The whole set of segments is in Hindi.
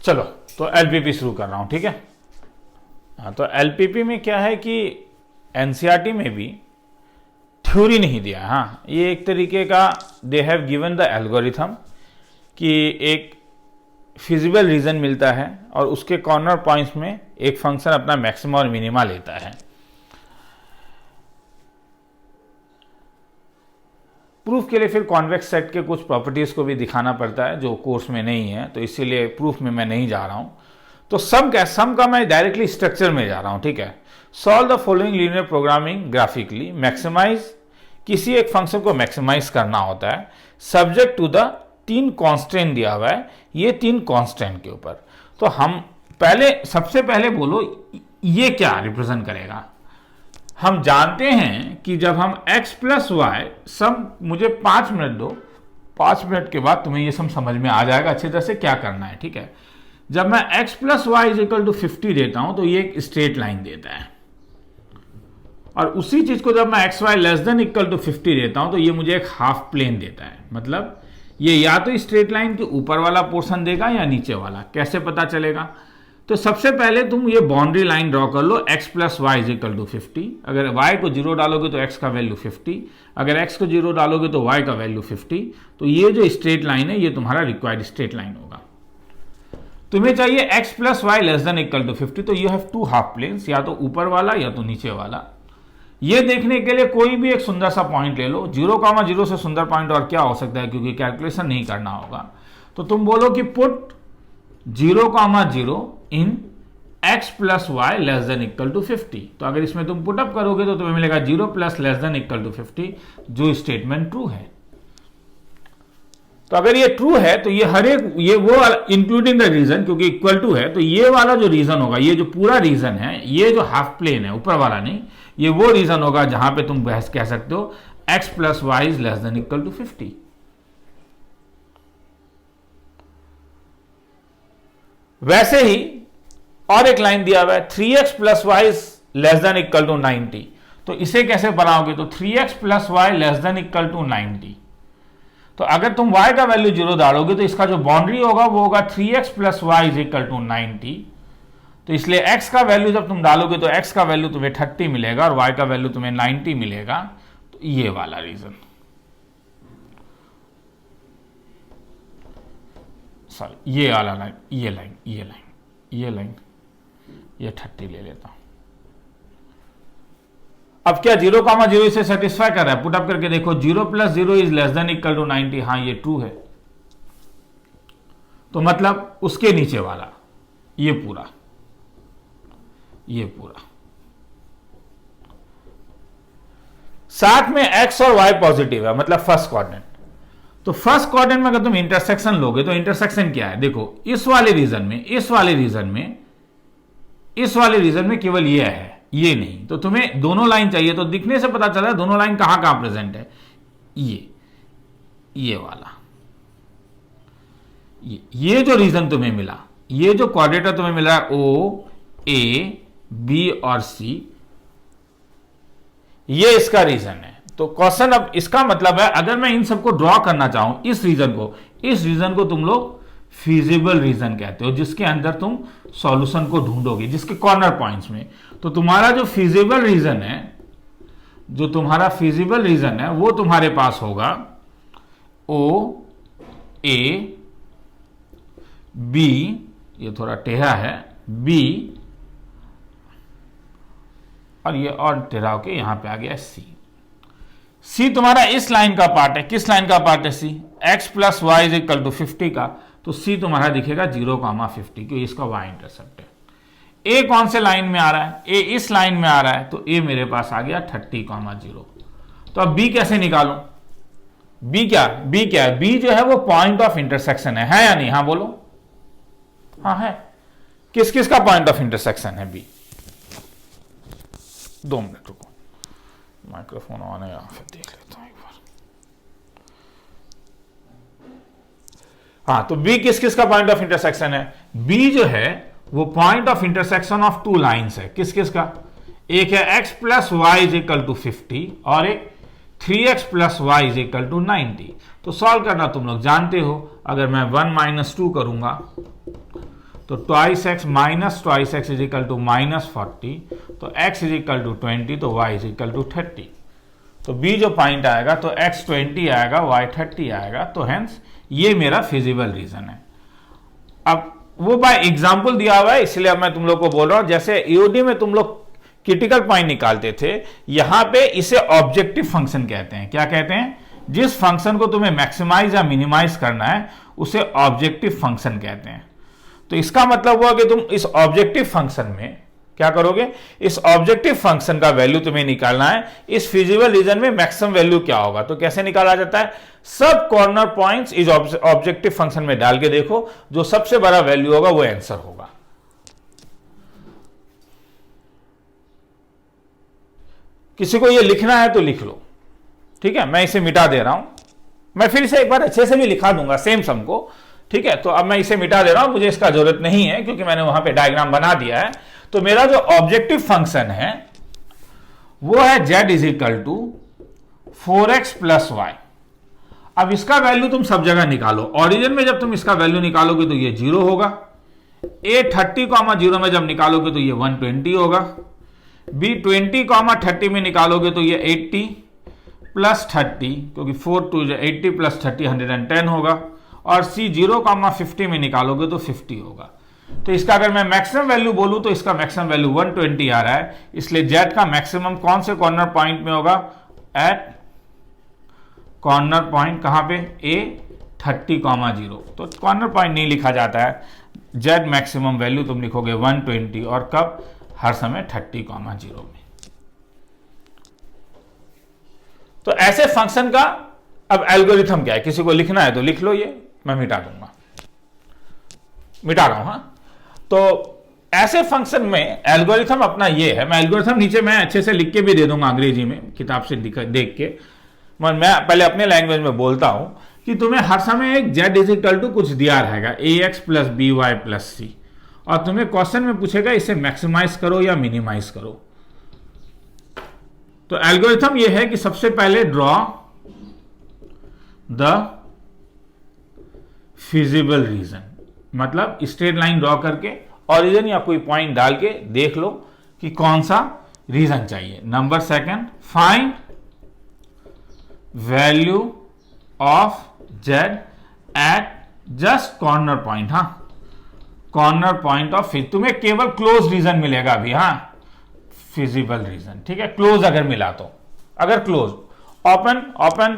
चलो तो एलपीपी शुरू कर रहा हूं, ठीक है। हाँ, तो एलपीपी में क्या है कि एनसीईआरटी में भी थ्योरी नहीं दिया। हाँ, ये एक तरीके का they have given the algorithm कि एक फिजिबल रीजन मिलता है और उसके कॉर्नर पॉइंट्स में एक फंक्शन अपना मैक्सिमा और मिनिमा लेता है। प्रूफ के लिए फिर कॉन्वेक्स सेट के कुछ प्रॉपर्टीज को भी दिखाना पड़ता है जो कोर्स में नहीं है, तो इसीलिए प्रूफ में मैं नहीं जा रहा हूं। तो सम का मैं डायरेक्टली स्ट्रक्चर में जा रहा हूं, ठीक है। Solve the following linear programming graphically, maximize, किसी एक फंक्शन को मैक्सिमाइज करना होता है सब्जेक्ट टू द 3 कांस्टेंट दिया हुआ है, ये 3 कांस्टेंट के ऊपर। तो हम सबसे पहले बोलो ये क्या रिप्रेजेंट करेगा। हम जानते हैं कि जब हम x प्लस वाई मुझे 5 मिनट दो, 5 मिनट के बाद तुम्हें ये समझ में आ जाएगा अच्छी तरह से क्या करना है, ठीक है। जब मैं x plus y is equal to 50 देता हूं तो ये एक स्ट्रेट लाइन देता है, और उसी चीज को जब मैं x y less than equal to 50 देता हूं तो ये मुझे एक हाफ प्लेन देता है। मतलब ये या तो स्ट्रेट लाइन के ऊपर वाला पोर्शन देगा या नीचे वाला। कैसे पता चलेगा? तो सबसे पहले तुम ये बाउंड्री लाइन ड्रॉ कर लो, x plus y is equal to 50। अगर y को 0 डालोगे तो x का वैल्यू 50, अगर x को 0 डालोगे तो y का वैल्यू 50। तो ये जो स्ट्रेट लाइन है ये तुम्हारा रिक्वायर्ड स्ट्रेट लाइन होगा। तुम्हें चाहिए x plus y less than equal to 50, तो यू हैव 2 हाफ प्लेन्स, या तो ऊपर वाला या तो नीचे वाला। ये देखने के लिए कोई भी एक सुंदर सा पॉइंट ले लो। 0,0 से सुंदर पॉइंट और क्या हो सकता है, क्योंकि कैलकुलेशन नहीं करना होगा। तो तुम बोलो कि put 0,0 in x plus y less than equal to 50। तो अगर इसमें तुम पुटअप करोगे तो तुम्हें मिलेगा 0 plus less than equal to 50, जो स्टेटमेंट ट्रू है। तो अगर ये ट्रू है तो ये हर एक ये वो इंक्लूडिंग द रीजन, क्योंकि इक्वल टू है तो ये वाला जो रीजन होगा, ये जो पूरा रीजन है, ये जो हाफ प्लेन है ऊपर वाला नहीं, ये वो रीजन होगा जहां पे तुम बहस कह सकते हो x plus y is less than equal to 50। वैसे ही और एक लाइन दिया हुआ है 3x plus y is less than equal to 90। तो इसे कैसे बनाओगे? तो 3x plus y less than equal to 90। तो अगर तुम y का वैल्यू 0 डालोगे तो इसका जो बाउंड्री होगा वो होगा 3x plus y is equal to 90। तो इसलिए x का वैल्यू जब तुम डालोगे तो x का वैल्यू तुम्हें 30 मिलेगा और y का वैल्यू तुम्हें 90 मिलेगा। तो ये वाला रीजन, सॉरी ये वाला लाइन, ये 30 ले लेता हूं। अब क्या 0,0 इसे सेटिस्फाई कर रहा है? पुटअप करके देखो, 0 plus 0 is less than equal to 90। हाँ, ये ट्रू है। तो मतलब उसके नीचे वाला ये पूरा साथ में x और y पॉजिटिव है, मतलब फर्स्ट क्वाड्रेंट। तो फर्स्ट क्वाड्रेंट में अगर तुम इंटरसेक्शन लोगे तो इंटरसेक्शन क्या है? देखो, इस वाले रीजन में केवल ये है, ये नहीं। तो तुम्हें दोनों लाइन चाहिए, तो दिखने से पता चला दोनों लाइन कहां कहां प्रेजेंट है। ये वाला, ये जो रीजन तुम्हें मिला, ये जो क्वाड्रेटर तुम्हें मिला है O, A, B और C, ये इसका रीजन है। तो क्वेश्चन अब इसका मतलब है, अगर मैं इन सबको ड्रॉ करना चाहूं, इस रीजन को तुम लोग फीजिबल रीजन कहते हो, जिसके अंदर तुम सॉल्यूशन को ढूंढोगे, जिसके कॉर्नर पॉइंट्स में। तो तुम्हारा जो फीजिबल रीजन है, वो तुम्हारे पास होगा O, A, B, ये थोड़ा टेढ़ा है, B, और ये और टेढ़ा होके यहां पे आ गया C तुम्हारा इस लाइन का पार्ट है। किस लाइन का पार्ट है? C, x plus y is equal to 50 का। तो C तुम्हारा दिखेगा 0,50, क्योंकि इसका y इंटरसेप्ट है। A कौन से लाइन में आ रहा है? A इस लाइन में आ रहा है, तो A मेरे पास आ गया 30,0। तो अब B कैसे निकालूं? B क्या है? B जो है वो पॉइंट ऑफ इंटरसेक्शन है या नहीं? हाँ बोलो। हाँ है। किस किस का पॉइंट ऑफ इंटरसेक्शन है B? 2 मिनट रुको, माइक्रोफोन ऑन है, फिर देख लेता हूं एक बार। हाँ, तो B किस किस का पॉइंट ऑफ इंटरसेक्शन है? B जो है वो point of intersection of 2 lines है। किस किस का? एक है x plus y is equal to 50 और एक 3x plus y is equal to 90। तो सॉल्व करना तुम लोग जानते हो। अगर मैं 1 - 2 करूंगा तो twice x minus twice x is equal to minus 40, तो x इज इक्वल टू 20, तो y इज इक्वल टू 30। तो b जो पॉइंट आएगा तो x 20 आएगा, y 30 आएगा, तो हेंस ये मेरा फिजिबल रीजन है। अब वो बाय एग्जाम्पल दिया हुआ है, इसलिए अब मैं तुम लोग को बोल रहा हूं, जैसे ईओडी में तुम लोग क्रिटिकल पॉइंट निकालते थे, यहां पे इसे ऑब्जेक्टिव फंक्शन कहते हैं। क्या कहते हैं? जिस फंक्शन को तुम्हें मैक्सिमाइज या मिनिमाइज करना है उसे ऑब्जेक्टिव फंक्शन कहते हैं। तो इसका मतलब हुआ कि तुम इस ऑब्जेक्टिव फंक्शन में क्या करोगे, इस ऑब्जेक्टिव फंक्शन का वैल्यू तुम्हें निकालना है, इस फिजिबल रीजन में मैक्सिमम वैल्यू क्या होगा। तो कैसे निकाला जाता है? सब कॉर्नर पॉइंट्स इस ऑब्जेक्टिव फंक्शन में डाल के देखो, जो सबसे बड़ा वैल्यू होगा वो आंसर होगा। किसी को ये लिखना है तो लिख लो, ठीक है, मैं इसे मिटा दे रहा हूं, मैं फिर से एक बार अच्छे से भी लिखा दूंगा सेम सम को, ठीक है। तो अब मैं इसे मिटा दे रहा हूं, मुझे इसका जरूरत नहीं है क्योंकि मैंने वहां पे डायग्राम बना दिया है। तो मेरा जो ऑब्जेक्टिव फंक्शन है वो है z is equal to 4x plus y. अब इसका वैल्यू तुम सब जगह निकालो, ओरिजिन में जब तुम इसका वैल्यू निकालोगे तो ये 0 होगा, a 30,0 में जब निकालोगे तो ये 120 होगा, b 20,30 में निकालोगे तो ये 80 प्लस 30, क्योंकि 4 2 80 प्लस 30 110 होगा, और c 0,50 में निकालोगे तो 50 होगा। तो इसका अगर मैं मैक्सिमम वैल्यू बोलूं तो इसका मैक्सिमम वैल्यू 120 आ रहा है, इसलिए z का मैक्सिमम कौन से कॉर्नर पॉइंट में होगा? एट कॉर्नर पॉइंट कहां पे? a 30,0। तो कॉर्नर पॉइंट नहीं लिखा जाता है, z मैक्सिमम वैल्यू तुम लिखोगे 120, और कब? हर समय 30,0 में। तो ऐसे फंक्शन का अब एल्गोरिथम क्या है? किसी को लिखना है तो लिख लो, ये मैं मिटा दूंगा, मिटा रहा हूं। हाँ, तो ऐसे फंक्शन में एल्गोरिथम अपना ये है, मैं एल्गोरिथम नीचे मैं अच्छे से लिख के भी दे दूंगा अंग्रेजी में, किताब से देख के। मैं पहले अपने लैंग्वेज में बोलता हूं कि तुम्हें हर समय एक z इज इक्वल टू कुछ दिया रहेगा, ax plus B Y plus C, और तुम्हें क्वेश्चन में पूछेगा इसे मैक्सिमाइज करो या मिनिमाइज करो। तो एल्गोरिथम यह है कि सबसे पहले ड्रॉ द फिजिबल रीजन, मतलब स्ट्रेट लाइन ड्रॉ करके ओरिजिन या कोई पॉइंट डाल के देख लो कि कौन सा रीजन चाहिए। Number second, find value of z at just corner point. हाँ, कॉर्नर पॉइंट ऑफ तुम्हें केवल क्लोज रीजन मिलेगा अभी। हाँ, फिजिबल रीजन, ठीक है, क्लोज अगर मिला तो, अगर क्लोज, ओपन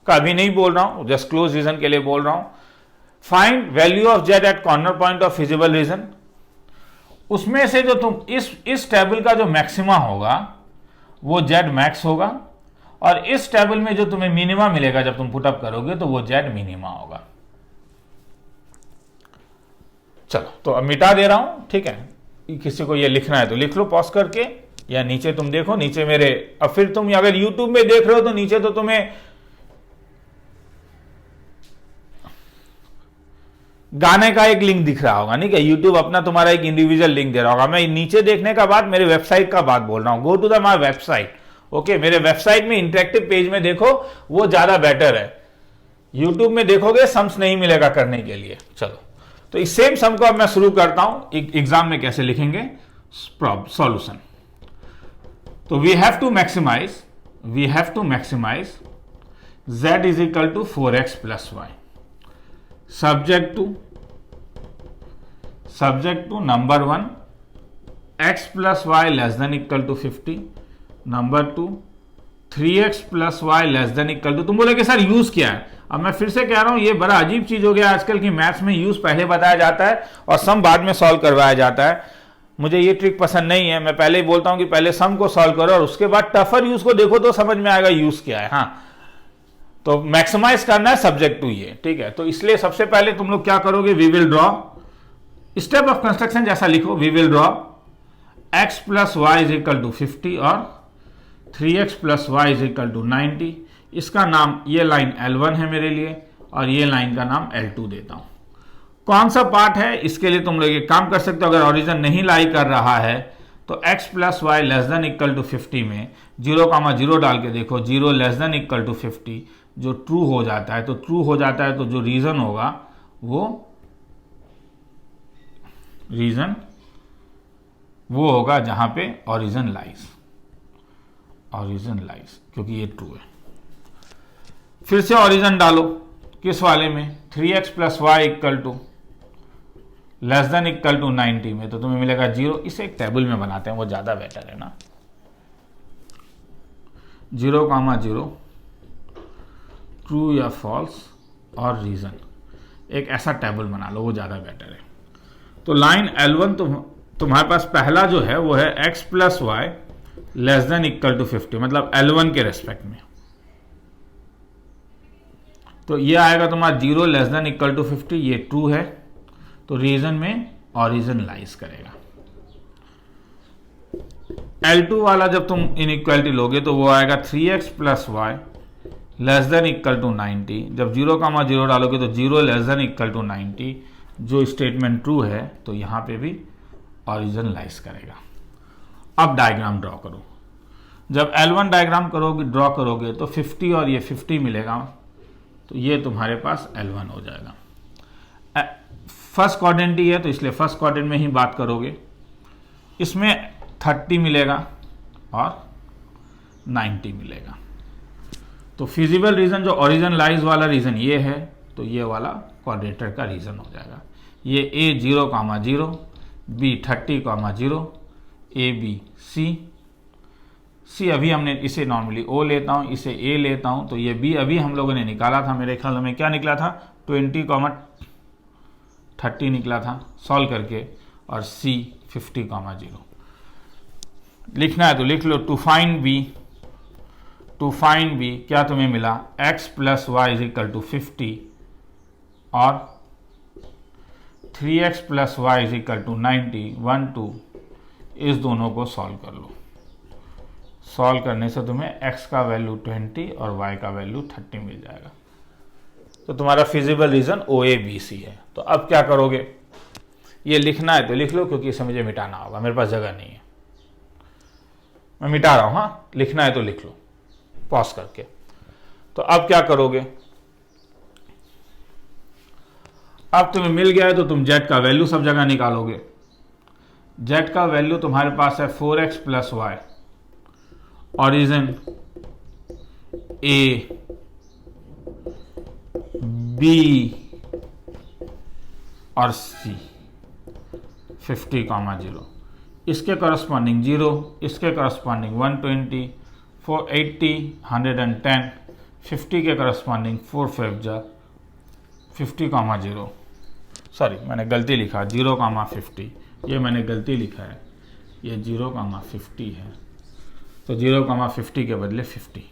का भी नहीं बोल रहा हूं, जस्ट क्लोज रीजन के लिए बोल रहा हूं। Find value of z at corner point of feasible region, उसमें से जो तुम इस टेबल का जो मैक्सिमा होगा वो z मैक्स होगा, और इस टेबल में जो तुम्हें मिनिमा मिलेगा जब तुम पुटअप करोगे तो वो z मिनिमा होगा। चलो, तो अब मिटा दे रहा हूं, ठीक है। किसी को ये लिखना है तो लिख लो पॉज करके, या नीचे तुम देखो, नीचे मेरे, अब फिर तुम अगर यूट्यूब में देख रहे हो तो नीचे तो तुम्हें गाने का एक लिंक दिख रहा होगा, नहीं क्या? यूट्यूब अपना तुम्हारा एक इंडिविजुअल लिंक दे रहा होगा। मैं नीचे देखने का बाद मेरे वेबसाइट का बात बोल रहा हूं, go to the my website. Okay, मेरे वेबसाइट में इंटरेक्टिव पेज में देखो, वो ज्यादा बेटर है। यूट्यूब में देखोगे सम्स नहीं मिलेगा करने के लिए। चलो, तो इस सेम सम को अब मैं शुरू करता हूं, एग्जाम में कैसे लिखेंगे सॉल्यूशन। तो we have to maximize z is equal to 4x plus y, subject to number 1 x plus y less than equal to 50, number 2 3x plus y less than equal to, तुम बोले कि सर यूज क्या है? अब मैं फिर से कह रहा हूं, ये बड़ा अजीब चीज हो गया आजकल की मैथ्स में, यूज पहले बताया जाता है और सम बाद में सॉल्व करवाया जाता है। मुझे ये ट्रिक पसंद नहीं है, मैं पहले ही बोलता हूं कि पहले सम को सॉल्व करो और उसके बाद टफर यूज को देखो तो समझ में आएगा यूज क्या है। हाँ, तो मैक्सिमाइज करना है सब्जेक्ट टू ये, ठीक है। तो इसलिए सबसे पहले तुम लोग क्या करोगे, we will draw, step of construction जैसा लिखो, we will draw x plus y is equal to 50 और 3x plus y is equal to 90। इसका नाम, ये लाइन L1 है मेरे लिए और ये लाइन का नाम L2 देता हूं। कौन सा पार्ट है, इसके लिए तुम लोग एक काम कर सकते हो, अगर ओरिजिन नहीं लाई कर रहा है तो x plus y less than equal to 50 में 0,0 डाल के देखो, 0 लेस देन इक्वल टू 50 जो ट्रू हो जाता है, तो ट्रू हो जाता है तो जो रीजन होगा वो रीजन वो होगा जहां पे ओरिजिन लाइज, क्योंकि ये ट्रू है। फिर से ओरिजिन डालो, किस वाले में, 3x plus y equal to less than equal to 90 में, तो तुम्हें मिलेगा 0। इसे एक टेबल में बनाते हैं, वो ज्यादा बेटर है ना। 0,0 ट्रू या फॉल्स और रीजन, एक ऐसा टेबल बना लो, वो ज्यादा बेटर है। तो लाइन L1 तुम्हारे पास पहला जो है वो है x plus y less than equal to 50, मतलब L1 के रेस्पेक्ट में। तो ये आएगा तुम्हारा 0 लेस देन इक्वल टू 50, ये ट्रू है, तो रीजन में ओरिजिन लाइज करेगा। L2 वाला जब तुम इनइक्वालिटी लोगे तो वो आएगा 3x plus y less than equal to 90। जब 0,0 डालोगे तो 0 लेस देन इक्वल टू 90, जो स्टेटमेंट ट्रू है, तो यहां पे भी ओरिजिन लाइज करेगा। अब डायग्राम ड्रॉ करो। जब L1 डायग्राम ड्रॉ करोगे तो 50 और ये 50 मिलेगा, तो ये तुम्हारे पास L1 हो जाएगा। फर्स्ट क्वाड्रेंट ही है तो इसलिए फर्स्ट क्वाड्रेंट में ही बात करोगे। इसमें 30 मिलेगा और 90 मिलेगा। तो फिजिबल रीजन जो ओरिजिन लाइज वाला रीजन ये है, तो ये वाला क्वाड्रेटर का रीजन हो जाएगा। ये A 0,0, B 30,0, A B C अभी हमने इसे नॉर्मली O लेता हूँ, इसे A लेता हूँ, तो ये B अभी हम लोगों ने निकाला था, मेरे ख्याल में क्या निकला था, 20,30 निकला था सॉल्व करके, और C 50,0 लिखना है तो लिख लो। टू फाइंड B क्या तुम्हें मिला, x plus y is equal to 50 और 3x plus y is equal to 90, 1 2, इस दोनों को सॉल्व कर लो। सॉल्व करने से तुम्हें x का वैल्यू 20 और y का वैल्यू 30 मिल जाएगा। तो तुम्हारा फिजिबल रीजन OABC है। तो अब क्या करोगे, ये लिखना है तो लिख लो, क्योंकि इसे मुझे मिटाना होगा, मेरे पास जगह नहीं है, मैं मिटा रहा हूं। हाँ, लिखना है तो लिख लो पॉज करके। तो अब क्या करोगे, अब तुम्हें मिल गया है तो तुम z का वैल्यू सब जगह निकालोगे। z का वैल्यू तुम्हारे पास है 4x plus y, origin A B और C 50,0, इसके करस्पॉन्डिंग 0, इसके करस्पॉन्डिंग 120, 480, 110, 50 के करस्पॉन्डिंग 4 5 जा 50,0। सॉरी, मैंने गलती लिखा 0,50, ये मैंने गलती लिखा है, ये 0,50 है, तो 0,50 के बदले 50।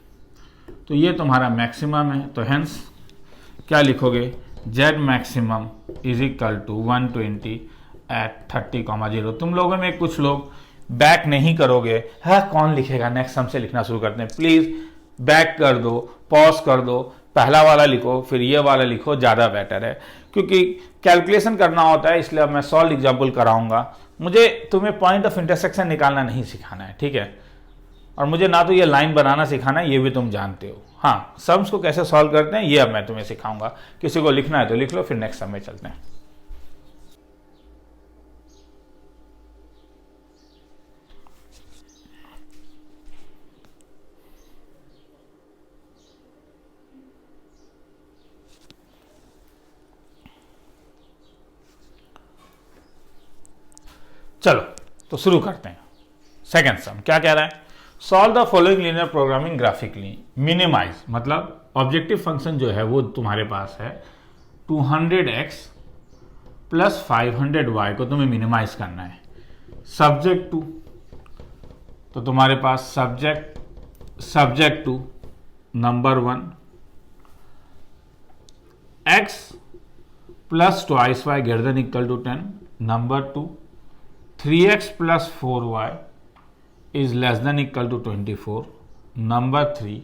तो ये तुम्हारा मैक्सिमम है, तो हेंस क्या लिखोगे, z maximum is equal to 120 at 30,0। तुम लोगों में कुछ लोग बैक नहीं करोगे, हाँ कौन लिखेगा, नेक्स्ट सम से लिखना शुरू करते हैं। प्लीज बैक कर दो, पॉज कर दो, पहला वाला लिखो फिर ये वाला लिखो, ज़्यादा बेटर है, क्योंकि कैलकुलेशन करना होता है। इसलिए अब मैं सॉल्व एग्जाम्पल कराऊंगा। मुझे तुम्हें पॉइंट ऑफ इंटरसेक्शन निकालना नहीं सिखाना है, ठीक है, और मुझे ना तो ये लाइन बनाना सिखाना है, ये भी तुम जानते हो। हाँ, सम्स को कैसे सॉल्व करते हैं ये अब मैं तुम्हें सिखाऊंगा। किसी को लिखना है तो लिख लो, फिर नेक्स्ट सम में चलते हैं। चलो तो शुरू करते हैं। सेकेंड सम क्या कह रहा है, solve the following linear programming graphically. Minimize मतलब ऑब्जेक्टिव फंक्शन जो है वो तुम्हारे पास है 200x प्लस 500y को तुम्हें मिनिमाइज करना है। सब्जेक्ट टू, तो तुम्हारे पास subject to number 1 x plus twice Y greater than equal to 10, number 2 3x plus 4y is less than equal to 24, number 3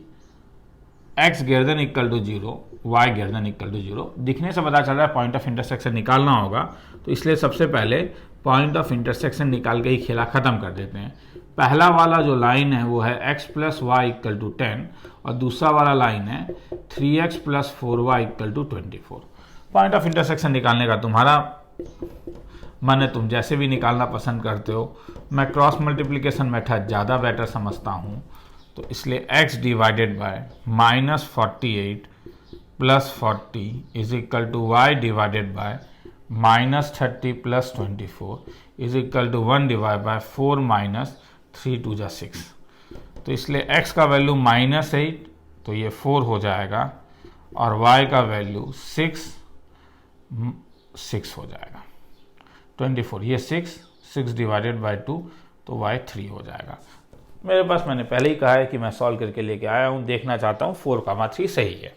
x greater than equal to 0, y greater than equal to 0। दिखने से पता चल रहा है पॉइंट ऑफ इंटरसेक्शन निकालना होगा, तो इसलिए सबसे पहले पॉइंट ऑफ इंटरसेक्शन निकाल के ही खेला खत्म कर देते हैं। पहला वाला जो लाइन है वो है x plus y equal to 10 और दूसरा वाला लाइन है 3x plus 4y equal to 24। Point of intersection निकालने का तुम्हारा माने तुम जैसे भी निकालना पसंद करते हो, मैं क्रॉस मल्टीप्लिकेशन मेथड ज़्यादा बेटर समझता हूँ, तो इसलिए x divided by -48 plus 40 is equal to y divided by -30 plus 24 is equal to 1 divide by 4 minus 3 2 जा 6। तो इसलिए x का वैल्यू -8 तो ये 4 हो जाएगा और y का वैल्यू 6 हो जाएगा 24, ये 6 डिवाइडेड बाय 2 तो y 3 हो जाएगा। मेरे पास मैंने पहले ही कहा है कि मैं सॉल्व करके लेके आया हूँ, देखना चाहता हूँ 4, 3 सही है,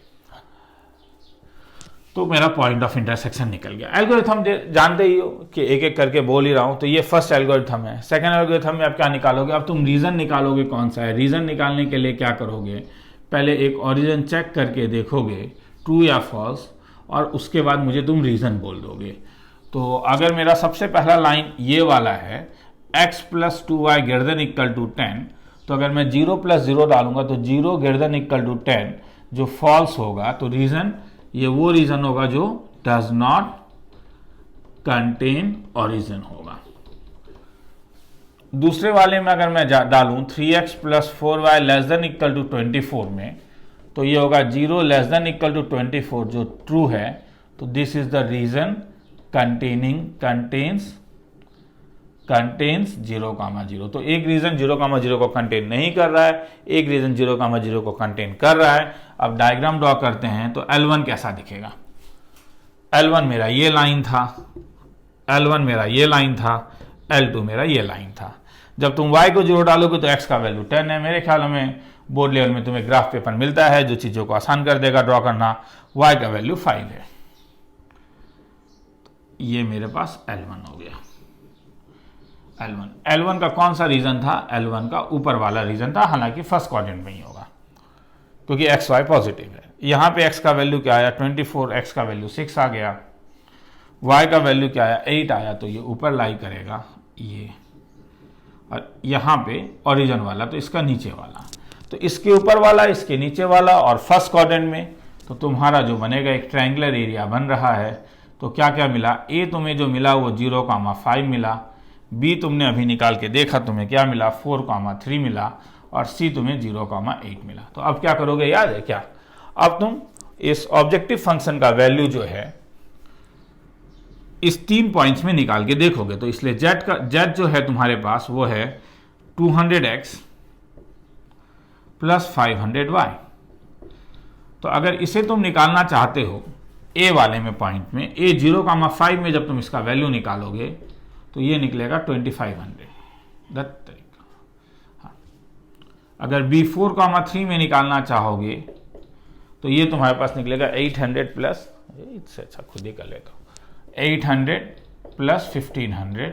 तो मेरा पॉइंट ऑफ इंटरसेक्शन निकल गया। एल्गोरिथम जानते ही हो कि एक एक करके बोल ही रहा हूँ, तो ये फर्स्ट एल्गोरिथम है। सेकंड एल्गोरिथम में आप क्या निकालोगे, अब तुम रीजन निकालोगे कौन सा है। रीजन निकालने के लिए क्या करोगे, पहले एक ओरिजिन चेक करके देखोगे ट्रू या फॉल्स, और उसके बाद मुझे तुम रीजन बोल दोगे। तो अगर मेरा सबसे पहला लाइन ये वाला है x plus 2y greater than equal to 10, तो अगर मैं 0 प्लस 0 डालूंगा तो 0 ग्रेटर देन इक्वल टू 10 जो फॉल्स होगा, तो रीजन ये वो रीजन होगा जो डज नॉट कंटेन ओरिजिन होगा। दूसरे वाले में अगर मैं डालूं 3x plus 4y less than equal to 24 में, तो ये होगा 0 लेस देन इक्वल टू 24 जो ट्रू है, तो this is the reason contains 0,0। तो एक रीजन 0,0 को कंटेन नहीं कर रहा है, एक रीजन 0,0 को कंटेन कर रहा है। अब डायग्राम ड्रॉ करते हैं, तो L1 कैसा दिखेगा। L1 मेरा ये लाइन था, L1 मेरा ये लाइन था, L2 मेरा ये लाइन था। जब तुम y को 0 डालोगे तो x का वैल्यू 10 है। मेरे ख्याल में बोर्ड लेवल में तुम्हें ग्राफ पेपर मिलता है जो चीज़ों को आसान कर देगा ड्रॉ करना। y का वैल्यू 5 है, ये मेरे पास L1 हो गया। L1 का कौन सा रीजन था, L1 का ऊपर वाला रीजन था, हालांकि फर्स्ट क्वाड्रेंट में ही होगा क्योंकि एक्स वाई पॉजिटिव है। यहाँ पे x का वैल्यू क्या आया 24, x का वैल्यू 6 आ गया, y का वैल्यू क्या आया 8 आया, तो ये ऊपर लाई करेगा ये, और यहाँ पे ओरिजिन वाला तो इसका नीचे वाला, तो इसके ऊपर वाला इसके नीचे वाला, और फर्स्ट क्वाड्रेंट में तो तुम्हारा जो बनेगा एक ट्रायंगुलर एरिया बन रहा है। तो क्या क्या मिला, ए तुम्हें जो मिला वो 0,5 मिला, बी तुमने अभी निकाल के देखा तुम्हें क्या मिला 4,3 मिला, और सी तुम्हें 0,8 मिला। तो अब क्या करोगे, याद है क्या, अब तुम इस ऑब्जेक्टिव फंक्शन का वैल्यू जो है इस 3 पॉइंट्स में निकाल के देखोगे। तो इसलिए z जो है तुम्हारे पास वो है 200x प्लस 500y। तो अगर इसे तुम निकालना चाहते हो a वाले में पॉइंट में, a 0,5 में जब तुम इसका वैल्यू निकालोगे तो ये निकलेगा 2500 तरीका। हाँ, अगर b 4,3 में निकालना चाहोगे तो ये तुम्हारे पास निकलेगा 800 प्लस, इससे अच्छा खुद ही कर लेता हूँ, 800 प्लस 1500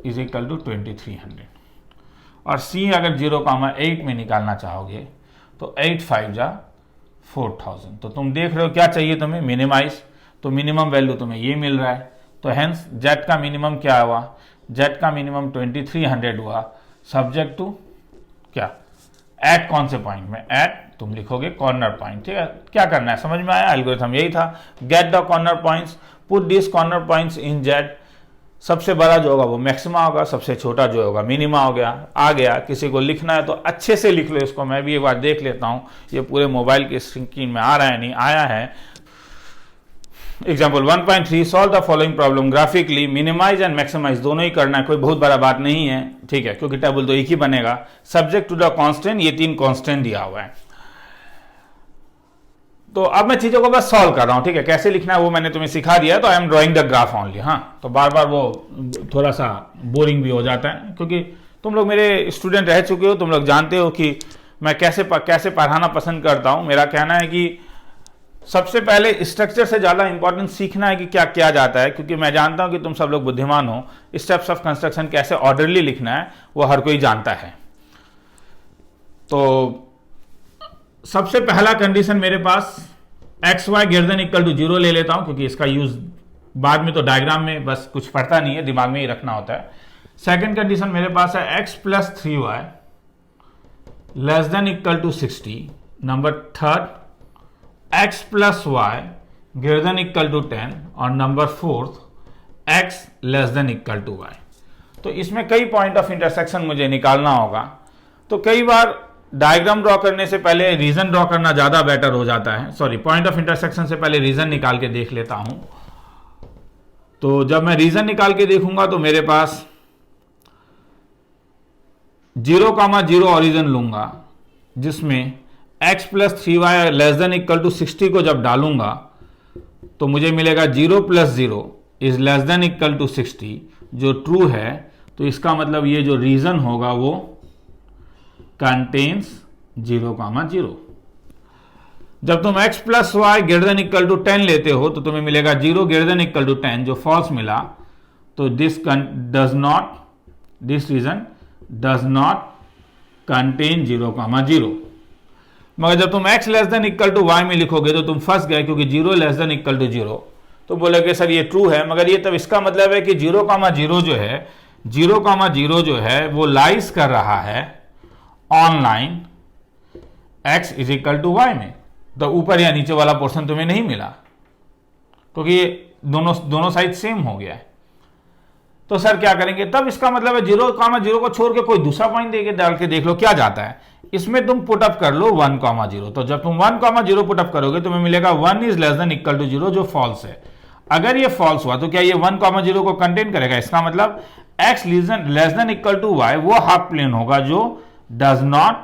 इज इक्वल टू 2300। और c अगर 0,8 में निकालना चाहोगे तो 8 5 जा 4000। तो तुम देख रहे हो क्या चाहिए तुम्हें, मिनिमाइज, तो मिनिमम वैल्यू तुम्हें ये मिल रहा है। तो हेंस z का मिनिमम क्या हुआ, z का मिनिमम 2300 हुआ, सब्जेक्ट टू क्या, एट कौन से पॉइंट में, एट तुम लिखोगे कॉर्नर पॉइंट। ठीक है, क्या करना है समझ में आया, एल्गोरिथम यही था, get the corner points, put this corner points in z। सबसे बड़ा जो होगा वो मैक्सिमा होगा, सबसे छोटा जो होगा मिनिमा हो गया। आ गया, किसी को लिखना है तो अच्छे से लिख लो इसको, मैं भी एक बार देख लेता हूँ ये पूरे मोबाइल की स्क्रीन में आ रहा है नहीं आया है। Example 1.3, solve the following problem graphically, minimize and maximize दोनों ही करना है, कोई बहुत बड़ा बात नहीं है। ठीक है, क्योंकि टेबल तो एक ही बनेगा। सब्जेक्ट टू द कांस्टेंट, ये 3 कांस्टेंट दिया हुआ है। तो अब मैं चीजों को बस सॉल्व कर रहा हूं। ठीक है, कैसे लिखना है वो मैंने तुम्हें सिखा दिया, तो I am drawing the graph only. हाँ, तो बार बार वो थोड़ा सा बोरिंग भी हो जाता है, क्योंकि तुम लोग मेरे स्टूडेंट रह चुके हो, तुम लोग जानते हो कि मैं कैसे पढ़ाना पसंद करता हूं। मेरा कहना है कि सबसे पहले स्ट्रक्चर से ज़्यादा इंपॉर्टेंट सीखना है कि क्या किया जाता है, क्योंकि मैं जानता हूं कि तुम सब लोग बुद्धिमान हो। स्टेप्स ऑफ कंस्ट्रक्शन कैसे ऑर्डरली लिखना है वो हर कोई जानता है। तो सबसे पहला कंडीशन मेरे पास X Y greater than equal to 0 ले लेता हूं, क्योंकि इसका यूज बाद में तो डायग्राम में बस कुछ पढ़ता नहीं है, दिमाग में ही रखना होता है। सेकंड कंडीशन मेरे पास है x plus 3y less than equal to 60। Number third, x plus y greater than equal to 10। और number fourth, x less than equal to y. तो इसमें कई पॉइंट ऑफ इंटरसेक्शन मुझे निकालना होगा। तो कई बार डायग्राम ड्रॉ करने से पहले रीजन ड्रॉ करना ज़्यादा बेटर हो जाता है। सॉरी, पॉइंट ऑफ इंटरसेक्शन से पहले रीजन निकाल के देख लेता हूं। तो जब मैं रीजन निकाल के देखूंगा तो मेरे पास 0,0 ऑरिजन लूंगा, जिसमें x plus 3y less than equal to 60 को जब डालूंगा तो मुझे मिलेगा 0 plus 0 is less than equal to 60, जो ट्रू है। तो इसका मतलब ये जो रीजन होगा वो कंटेन्स 0,0। जब तुम x plus y greater than equal to 10 लेते हो तो तुम्हें मिलेगा 0 ग्रेटर देन इक्वल टू 10, जो फॉल्स मिला। तो this region does not contain 0,0। मगर जब तुम x less than equal to y में लिखोगे तो तुम फंस गए, क्योंकि 0 लेस देन इक्वल टू 0। तो बोलोगे सर ये ट्रू है, मगर ये तब इसका मतलब है कि 0,0 जो है 0,0 जो है वो लाइज कर रहा है on line x is equal to y में। तो ऊपर या नीचे वाला पोर्शन तुम्हें नहीं मिला, क्योंकि ये दोनों साइड सेम हो गया है। तो सर क्या करेंगे, तब इसका मतलब है 0,0 को छोड़ के कोई दूसरा पॉइंट देके डाल के देख लो क्या जाता है। इसमें तुम पुटअप कर लो 1,0। तो जब तुम 1,0 पुटअप करोगे तुम्हें मिलेगा 1 is less than equal to 0, जो फॉल्स है। अगर ये फॉल्स हुआ तो क्या ये 1,0 को कंटेन करेगा? इसका मतलब x less than equal to y वो हाफ प्लेन होगा जो डज नॉट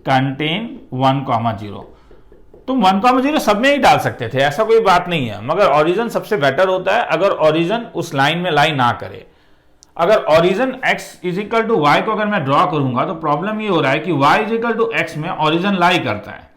कंटेन 1,0। तुम 1,0 सब में ही डाल सकते थे, ऐसा कोई बात नहीं है, मगर ओरिजिन सबसे बेटर होता है अगर ओरिजिन उस लाइन में लाई ना करे। अगर origin x is equal to y को अगर मैं ड्रॉ करूंगा तो प्रॉब्लम ये हो रहा है कि y is equal to x में ओरिजिन लाई करता है।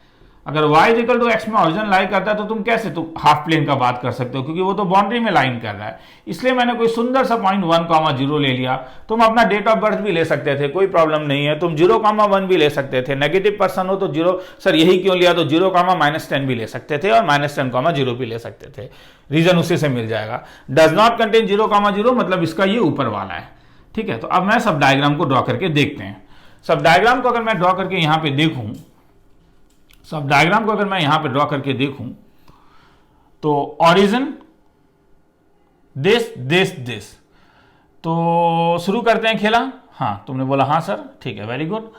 अगर y is equal to x में ओरिजिन लाई करता है तो तुम कैसे हाफ प्लेन का बात कर सकते हो, क्योंकि वो तो बाउंड्री में लाइन कर रहा है। इसलिए मैंने कोई सुंदर सा पॉइंट 1,0 ले लिया। तुम अपना डेट ऑफ बर्थ भी ले सकते थे, कोई प्रॉब्लम नहीं है। तुम 0,1 भी ले सकते थे, नेगेटिव पर्सन हो तो 0 सर यही क्यों लिया, तो 0,-10 भी ले सकते थे और -10,0 भी ले सकते थे, रीजन उसी से मिल जाएगा। डज नॉट कंटेन 0,0 मतलब इसका ये ऊपर वाला है। ठीक है, तो अब मैं सब डायग्राम को ड्रॉ करके देखते हैं। सब डायग्राम को अगर मैं ड्रॉ करके यहां पे देखूं, सब डायग्राम को अगर मैं यहां पे ड्रॉ करके देखूं तो ओरिजिन दिस। तो शुरू करते हैं खेला। हाँ, तुमने बोला हाँ सर, ठीक है, वेरी गुड।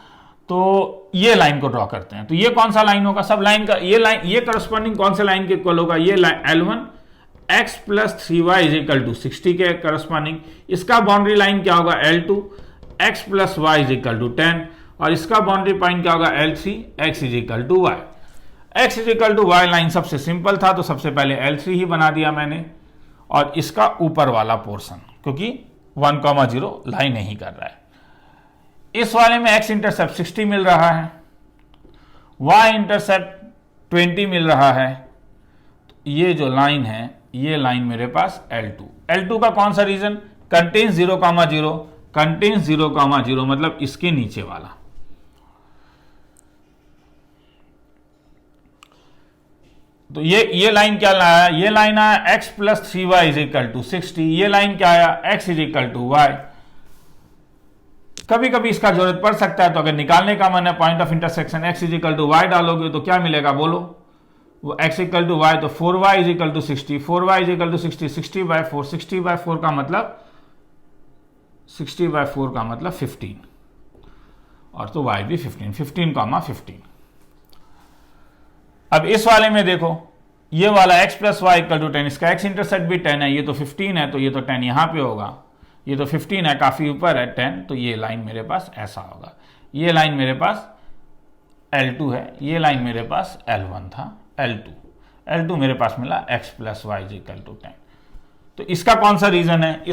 तो ये लाइन को ड्रॉ करते हैं। तो ये कौन सा लाइन होगा? सब लाइन का ये लाइन, ये करस्पॉन्डिंग कौन से लाइन के इक्वल होगा? ये L1 x plus 3y is equal to 60 के करस्पॉन्डिंग। इसका बाउंड्री लाइन क्या होगा? L2 x plus y is equal to 10, और इसका बाउंड्री पॉइंट क्या होगा? L3 x is equal to y. x is equal to y line सबसे सिंपल था, तो सबसे पहले L3 ही बना दिया मैंने, और इसका ऊपर वाला पोर्शन, क्योंकि 1,0 लाइन नहीं कर रहा है। इस वाले में x इंटरसेप्ट 60 मिल रहा है, y इंटरसेप्ट 20 मिल रहा है। तो ये जो लाइन है ये लाइन मेरे पास L2 का कौन सा रीजन? कंटेन्स 0,0, कंटेन्स 0,0 मतलब इसके नीचे वाला। तो ये लाइन क्या लाया? ये लाइन आया x plus 3y is equal to 60। ये लाइन क्या आया? x is equal to y। कभी कभी इसका जरूरत पड़ सकता है, तो अगर निकालने का मन है point of intersection x is equal to y डालोगे तो क्या मिलेगा बोलो? वो x इक्वल टू y, तो 4y is equal to 60, 4y is equal to 60, 60/4, 60/4 का मतलब 60/4 का मतलब 15, और तो y भी 15, 15,15। अब इस वाले में देखो, ये वाला x plus y equal to 10, इसका x इंटरसेप्ट भी 10 है, ये तो 15 है, तो ये तो 10 यहां पे होगा, ये तो 15 है, काफी ऊपर है 10, तो ये लाइन मेरे पास ऐसा होगा। ये लाइन मेरे पास L2 है, ये लाइन मेरे पास L1 था, L2 मेरे पास मिला x plus y equal to 10। तो इसका कौन सा रीजन है?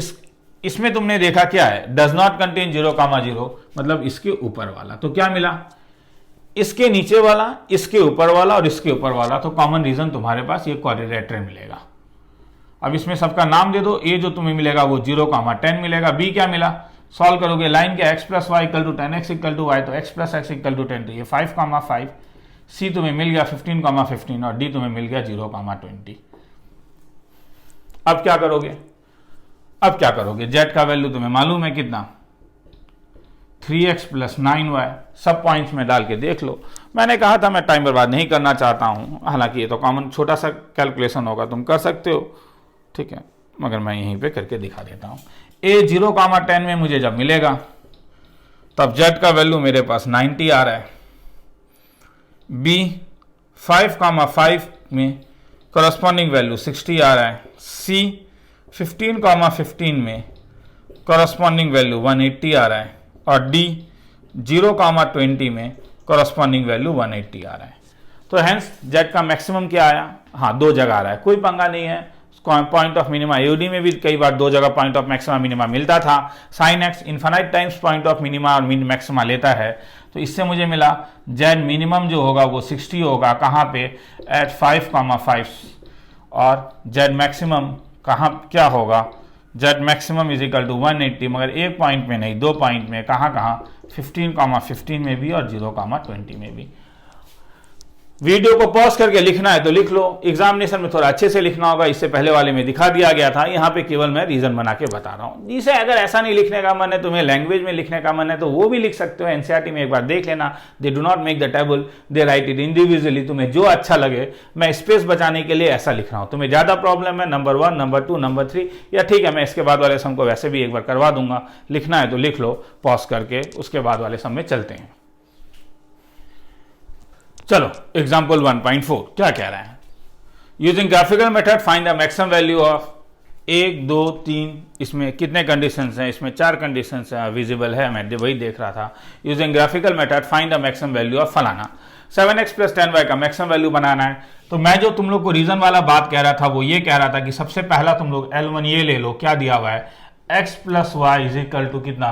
इसमें तुमने देखा क्या है? डज नॉट कंटेन 0,0 मतलब इसके ऊपर वाला। तो क्या मिला? इसके नीचे वाला, इसके ऊपर वाला और इसके ऊपर वाला। तो कॉमन रीजन तुम्हारे पास ये क्वाड्रिलेटरल मिलेगा। अब इसमें सबका नाम दे दो। ए जो तुम्हें मिलेगा वो 0,10 मिलेगा। बी क्या मिला? सॉल्व करोगे, लाइन के x plus y equal to 10, x equal to y, तो x plus x equal to 10, तो ये 5,5। सी तुम्हें मिल गया 15,15 और डी तुम्हें मिल गया 0,20। अब क्या करोगे? अब क्या करोगे? z का वैल्यू तुम्हें मालूम है कितना? 3x plus 9y। सब पॉइंट्स में डाल के देख लो। मैंने कहा था मैं टाइम बर्बाद नहीं करना चाहता हूं, हालांकि ये तो कॉमन छोटा सा कैलकुलेशन होगा, तुम कर सकते हो। ठीक है, मगर मैं यहीं पे करके दिखा देता हूँ। A 0,10 में मुझे जब मिलेगा तब Z का वैल्यू मेरे पास 90 आ रहा है। B 5,5 में करस्पॉन्डिंग वैल्यू 60 आ रहा है। C 15,15 में करस्पॉन्डिंग वैल्यू 180 आ रहा है। और D 0,20 में करस्पॉन्डिंग वैल्यू 180 आ रहा है। तो हेंस Z का मैक्सिमम क्या आया? हाँ, दो जगह आ रहा है, कोई पंगा नहीं है। पॉइंट ऑफ मिनिमा AOD में भी कई बार दो जगह पॉइंट ऑफ मैक्सिमा मिनिमा मिलता था। Sine x infinite times point of minima और मैक्सिमा लेता है। तो इससे मुझे मिला Z मिनिमम जो होगा वो 60 होगा। कहाँ पे? एट 5,5। और Z मैक्सिमम कहाँ क्या होगा? Z maximum is equal to 180, मगर एक पॉइंट में नहीं, दो पॉइंट में। कहाँ कहाँ? 15,15 में भी और 0,20 में भी। वीडियो को पॉज करके लिखना है तो लिख लो, एग्जामिनेशन में थोड़ा अच्छे से लिखना होगा। इससे पहले वाले में दिखा दिया गया था, यहाँ पे केवल मैं रीजन बना के बता रहा हूँ। जिसे अगर ऐसा नहीं लिखने का मन है, तुम्हें लैंग्वेज में लिखने का मन है, तो वो भी लिख सकते हो। एनसीईआरटी में एक बार देख लेना, they do not make the table, they right it individually. तुम्हें जो अच्छा लगे, मैं स्पेस बचाने के लिए ऐसा लिख रहा हूँ। तुम्हें ज्यादा प्रॉब्लम है नंबर 1, नंबर 2, नंबर 3, या ठीक है मैं इसके बाद वाले सम को वैसे भी एक बार करवा दूंगा। लिखना है तो लिख लो पॉज करके, उसके बाद वाले सम में चलते हैं। चलो एग्जाम्पल 1.4 क्या कह रहा है? Using graphical method find the maximum value of 1, 2, 3। इसमें कितने कंडीशंस हैं? इसमें 4 कंडीशंस हैं, विजिबल है, मैं वही देख रहा था। Using graphical method find the maximum value of फलाना। 7x + 10y का मैक्सिमम वैल्यू बनाना है। तो मैं जो तुम लोग को रीजन वाला बात कह रहा था वो ये कह रहा था कि सबसे पहला तुम लोग L1 ये ले लो, क्या दिया हुआ है? x + y is equal to कितना?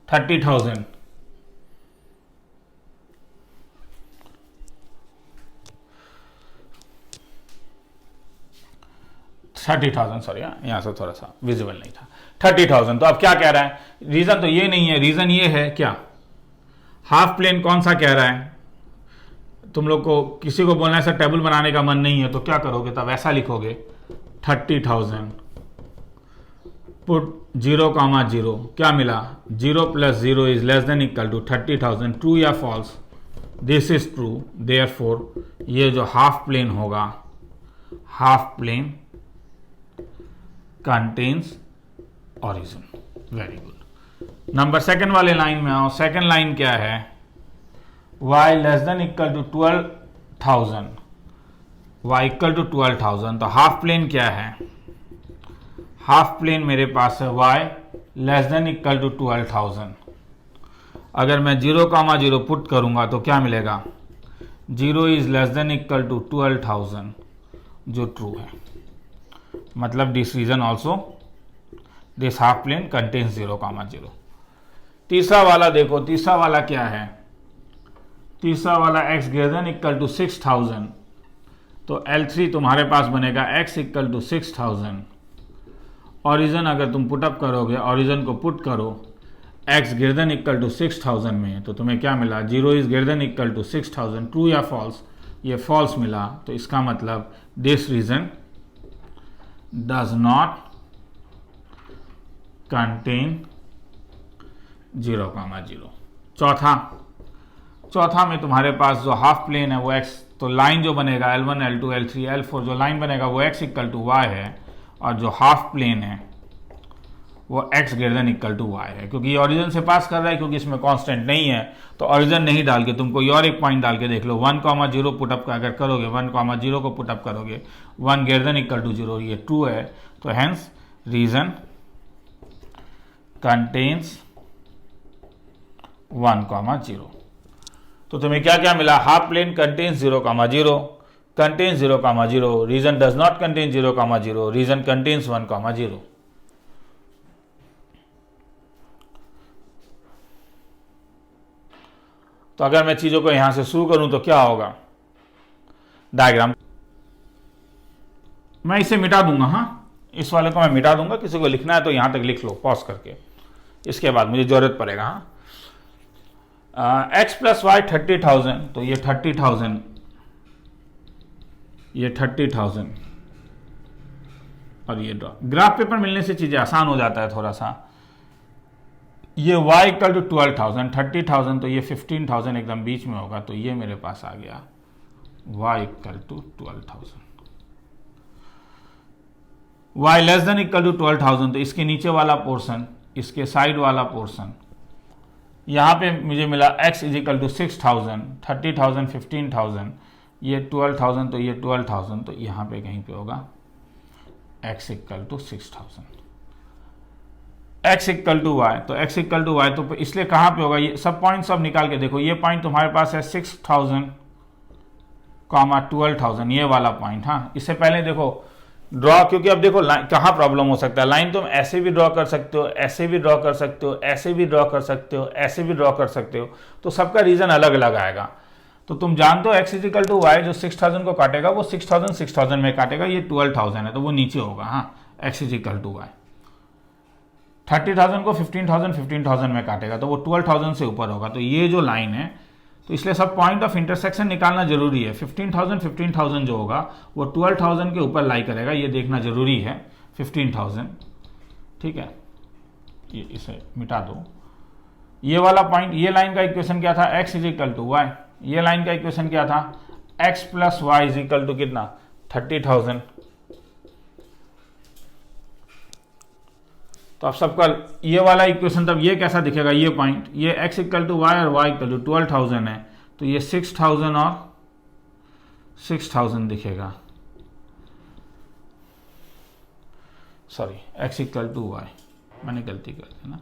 30,000। 30,000, सॉरी, यहाँ से थोड़ा सा विजिबल नहीं था। 30,000। तो अब क्या कह रहा है? रीजन तो ये नहीं है, रीजन ये है क्या? हाफ प्लेन कौन सा कह रहा है? तुम लोग को किसी को बोलना है सर टेबल बनाने का मन नहीं है, तो क्या करोगे? तब ऐसा लिखोगे 30,000 पुट 0,0। क्या मिला? 0 + 0 is less than equal to 30,000। True या false? This is true. Therefore ये जो हाफ प्लेन होगा, half plane contains origin. Very good. Number second वाले लाइन में आओ। सेकंड लाइन क्या है? y less than equal to 12,000। y equal to 12,000। तो हाफ प्लेन क्या है? हाफ प्लेन मेरे पास है y less than equal to 12,000। अगर मैं 0,0 पुट करूंगा तो क्या मिलेगा? 0 is less than equal to 12,000, जो ट्रू है। मतलब this region also this half plane contains 0,0। तीसरा वाला देखो, तीसरा वाला क्या है? तीसरा वाला x greater than equal to 6,000। तो L3 तुम्हारे पास बनेगा x इक्वल टू 6,000। ओरिजिन अगर तुम पुटअप करोगे, ओरिजिन को पुट करो x greater than equal to 6,000 में, तो तुम्हें क्या मिला? 0 is greater than equal to 6,000। True या फॉल्स? ये फॉल्स मिला। तो इसका मतलब this region does not contain 0,0। चौथा में तुम्हारे पास जो हाफ प्लेन है वो x, तो लाइन जो बनेगा L1, L2, L3, L4, जो लाइन बनेगा वो x इक्वल टू y है, और जो हाफ प्लेन है वो x greater than equal to y है। क्योंकि ये ओरिजिन से पास कर रहा है, क्योंकि इसमें कांस्टेंट नहीं है, तो ओरिजिन नहीं डाल के तुम कोई और एक पॉइंट डाल के देख लो। 1,0 पुटअप अगर करोगे, 1,0 को पुटअप करोगे, 1 ग्रेटर देन इक्वल टू 0, ये ट्रू है। तो हेंस रीजन कंटेन्स 1,0। तो तुम्हें क्या क्या मिला? Half plane contains 0,0, contains 0,0, region does not contain 0,0, region contains 1,0। तो अगर मैं चीजों को यहां से शुरू करूं तो क्या होगा? डायग्राम मैं इसे मिटा दूंगा। हाँ, इस वाले को मैं मिटा दूंगा। किसी को लिखना है तो यहां तक लिख लो पॉज करके, इसके बाद मुझे जरूरत पड़ेगा। हाँ, x + y 30,000। तो ये 30,000, ये 30,000 और ये ड्रॉप। ग्राफ पेपर मिलने से चीजें आसान हो जाता है थोड़ा सा। ये y इक्वल टू 12,000, 30,000, तो ये 15,000 एकदम बीच में होगा। तो ये मेरे पास आ गया y equal to 12,000। y less than equal to 12,000, तो इसके नीचे वाला पोर्शन, इसके साइड वाला पोर्शन, यहाँ पे मुझे मिला x इज इक्वल टू 6,000, 30,000, 15,000, ये 12,000, तो ये 12,000, तो यहाँ पे कहीं पे होगा x equal to 6,000, x equal to y, तो x इक्वल टू वाई, तो इसलिए कहाँ पे होगा, ये सब पॉइंट सब निकाल के देखो, ये पॉइंट तुम्हारे पास है 6,000, 12,000, ये वाला पॉइंट। हाँ, इससे पहले देखो ड्रॉ, क्योंकि अब देखो कहाँ प्रॉब्लम हो सकता है, लाइन तुम ऐसे भी ड्रॉ कर सकते हो, ऐसे भी ड्रॉ कर सकते हो, ऐसे भी ड्रॉ कर सकते हो, ऐसे भी ड्रॉ कर सकते हो, तो सबका रीजन अलग अलग आएगा। तो तुम जानते हो x इजिकल टू वाई जो 6,000 को काटेगा वो 6,000 6,000 में काटेगा, ये 12,000 है तो वो नीचे होगा। हाँ, x इजिकल टू वाई 30,000 को 15,000 15,000 में काटेगा तो वो 12,000 से ऊपर होगा। तो ये जो लाइन है, तो इसलिए सब पॉइंट ऑफ इंटरसेक्शन निकालना जरूरी है। 15,000 15,000 जो होगा वो 12,000 के ऊपर लाई करेगा, ये देखना जरूरी है। 15,000, ठीक है, ये इसे मिटा दो। ये वाला पॉइंट, ये लाइन का इक्वेशन क्या था, x is equal to y. ये लाइन का इक्वेशन क्या था, x plus y is equal to कितना, 30,000। तो अब सबका ये वाला इक्वेशन, तब ये कैसा दिखेगा, ये पॉइंट, ये x इक्वल टू वाई और y इक्वल टू 12,000 है, तो ये 6,000 और 6,000 दिखेगा। Sorry, x equal to y, मैंने गलती कर दी ना,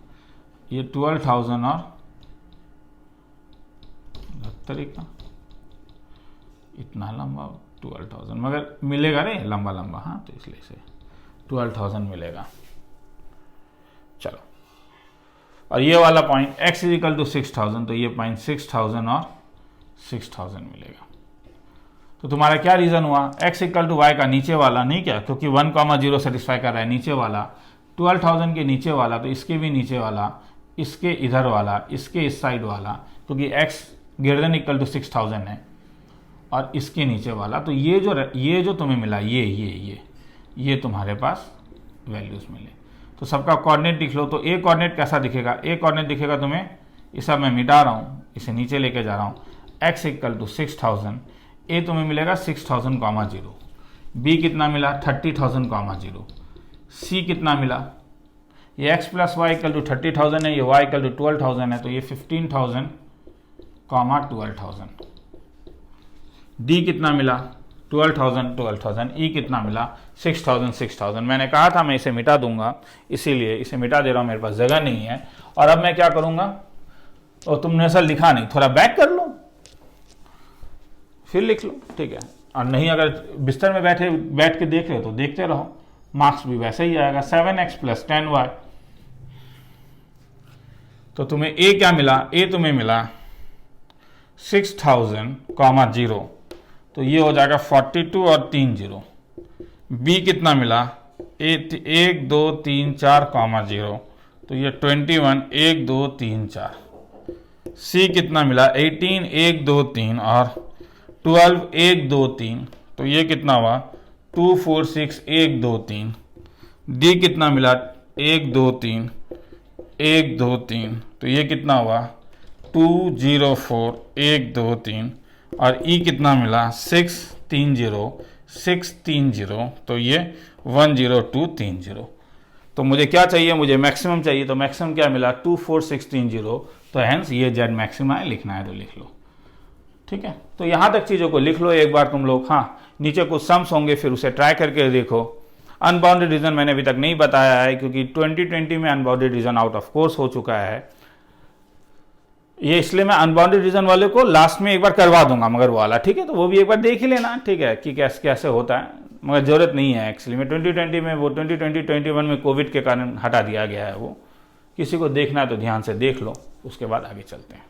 ये 12,000 और तरीका इतना लंबा 12,000, मगर मिलेगा रे लंबा लंबा। हाँ, तो इसलिए से 12,000 मिलेगा। चलो, और ये वाला point x is equal to 6,000, तो ये पॉइंट 6,000 और 6,000 मिलेगा। तो तुम्हारा क्या रीजन हुआ, x इक्वल टू वाई का नीचे वाला नहीं, क्या, क्योंकि 1,0 सेटिस्फाई कर रहा है, नीचे वाला 12,000 के नीचे वाला, तो इसके भी नीचे वाला, इसके इधर वाला, इसके इस साइड वाला, क्योंकि x greater than equal to 6,000 है, और इसके नीचे वाला। तो ये जो तुम्हें मिला, ये तुम्हारे पास वैल्यूज मिले। तो सबका कोऑर्डिनेट लिख लो। तो ए कोऑर्डिनेट कैसा दिखेगा, ए कोऑर्डिनेट दिखेगा तुम्हें, इसे मैं मिटा रहा हूँ, इसे नीचे लेके जा रहा हूँ, x इक्वल टू 6,000, ए तुम्हें मिलेगा 6,000,0, बी कितना मिला 30,000,0, सी कितना मिला, ये x plus y equal to 30,000 है, ये y इक्वल टू 12,000 है, तो ये 15,000,12,000, डी कितना मिला 12,000, ई कितना मिला 6,000। मैंने कहा था मैं इसे मिटा दूंगा, इसीलिए इसे मिटा दे रहा हूं, मेरे पास जगह नहीं है। और अब मैं क्या करूंगा, और तुमने ऐसा लिखा नहीं, थोड़ा बैक कर लो फिर लिख लो, ठीक है। और नहीं, अगर बिस्तर में बैठ के देख रहे हो तो देखते रहो, मार्क्स भी वैसे ही आएगा। 7x प्लस 10y, तो तुम्हें ए क्या मिला, ए तुम्हें मिला 6,000,0, तो ये हो जाएगा 42 और 3 0। बी कितना मिला 1 2 3 4, 0, तो ये 21 1 2 3 4। सी कितना मिला 18 1 2 3 और 12 1 2 3, तो ये कितना हुआ 2 4 6 1 2 3। डी कितना मिला 1 2 3 1 2 3, तो ये कितना हुआ 2 0 4 1 2 3। और ई कितना मिला 6 3 0 6 3 0, तो ये 1 0 2 3 0। तो मुझे क्या चाहिए, मुझे मैक्सिमम चाहिए, तो मैक्सिमम क्या मिला 2 4 6 3 0, तो हैंस ये जेड मैक्सिमम है, लिखना है तो लिख लो, ठीक है। तो यहाँ तक चीज़ों को लिख लो एक बार तुम लोग। हाँ, नीचे कुछ सम्स होंगे, फिर उसे ट्राई करके देखो। अनबाउंडेड रीजन मैंने अभी तक नहीं बताया है, क्योंकि 2020 में unbounded region out of course हो चुका है, ये इसलिए मैं अनबाउंडेड रीजन वाले को लास्ट में एक बार करवा दूंगा, मगर वो वाला, ठीक है, तो वो भी एक बार देख ही लेना, ठीक है, कि कैसे कैसे होता है, मगर जरूरत नहीं है एक्चुअली में 2020 में, वो 2020-21 में कोविड के कारण हटा दिया गया है। वो किसी को देखना है तो ध्यान से देख लो, उसके बाद आगे चलते हैं।